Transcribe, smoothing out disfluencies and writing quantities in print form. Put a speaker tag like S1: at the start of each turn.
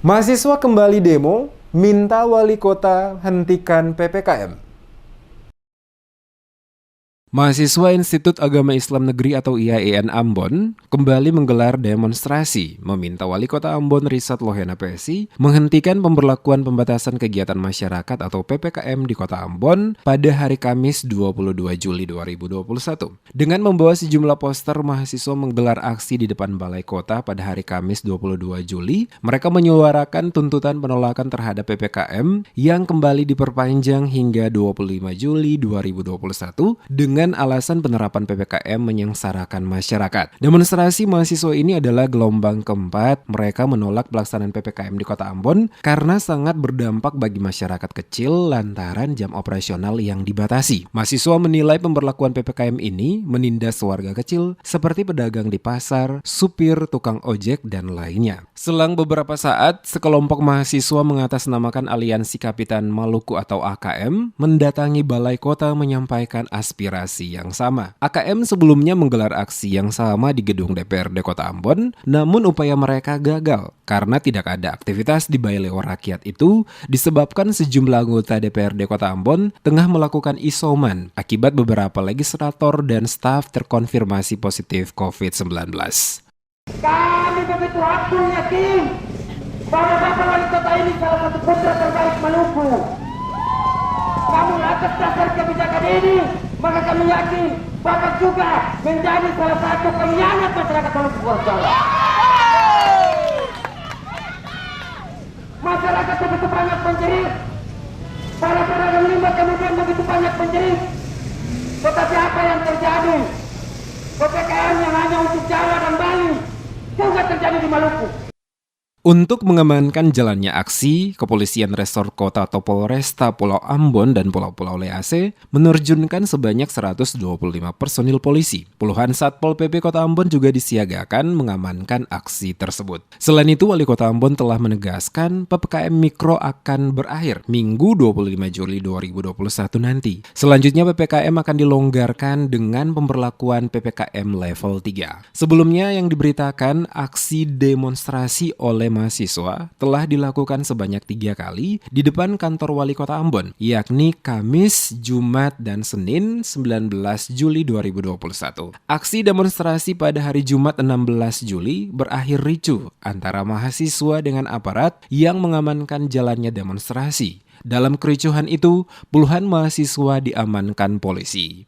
S1: Mahasiswa kembali demo, minta wali kota hentikan PPKM. Mahasiswa Institut Agama Islam Negeri atau IAIN Ambon kembali menggelar demonstrasi meminta Wali Kota Ambon Risat Lohena PSI menghentikan pemberlakuan pembatasan kegiatan masyarakat atau PPKM di Kota Ambon pada hari Kamis 22 Juli 2021. Dengan membawa sejumlah poster, mahasiswa menggelar aksi di depan Balai Kota pada hari Kamis 22 Juli. Mereka menyuarakan tuntutan penolakan terhadap PPKM yang kembali diperpanjang hingga 25 Juli 2021 dengan alasan penerapan PPKM menyengsarakan masyarakat. Demonstrasi mahasiswa ini adalah gelombang keempat mereka menolak pelaksanaan PPKM di Kota Ambon karena sangat berdampak bagi masyarakat kecil lantaran jam operasional yang dibatasi. Mahasiswa menilai pemberlakuan PPKM ini menindas warga kecil seperti pedagang di pasar, supir, tukang ojek, dan lainnya. Selang beberapa saat, sekelompok mahasiswa mengatasnamakan Aliansi Kapitan Maluku atau AKM mendatangi Balai Kota menyampaikan aspirasi yang sama. AKM sebelumnya menggelar aksi yang sama di gedung DPRD Kota Ambon, namun upaya mereka gagal karena tidak ada aktivitas di Balai Rakyat itu disebabkan sejumlah anggota DPRD Kota Ambon tengah melakukan isoman akibat beberapa legislator dan staf terkonfirmasi positif COVID-19.
S2: Kami begitu hakul yakin bahwa Bapak Wali Kota ini salah satu putra terbaik Maluku. Namun atas dasar kebijakan ini, maka kami yakin Bapak juga menjadi salah satu pengkhianat masyarakat Maluku Jawa. Masyarakat begitu banyak menjerit, para pedagang limbah kemudian begitu banyak menjerit. Tetapi apa yang terjadi? PPKM yang hanya untuk Jawa dan Bali juga terjadi di Maluku.
S1: Untuk mengamankan jalannya aksi, Kepolisian Resor Kota atau Polresta Pulau Ambon dan Pulau-Pulau Lease menerjunkan sebanyak 125 personil polisi. Puluhan Satpol PP Kota Ambon juga disiagakan mengamankan aksi tersebut. Selain itu, Wali Kota Ambon telah menegaskan PPKM Mikro akan berakhir Minggu 25 Juli 2021 nanti. Selanjutnya PPKM akan dilonggarkan dengan pemberlakuan PPKM level 3. Sebelumnya yang diberitakan aksi demonstrasi oleh mahasiswa telah dilakukan sebanyak 3 kali di depan kantor Wali Kota Ambon, yakni Kamis, Jumat, dan Senin 19 Juli 2021. Aksi demonstrasi pada hari Jumat 16 Juli berakhir ricuh antara mahasiswa dengan aparat yang mengamankan jalannya demonstrasi. Dalam kericuhan itu, puluhan mahasiswa diamankan polisi.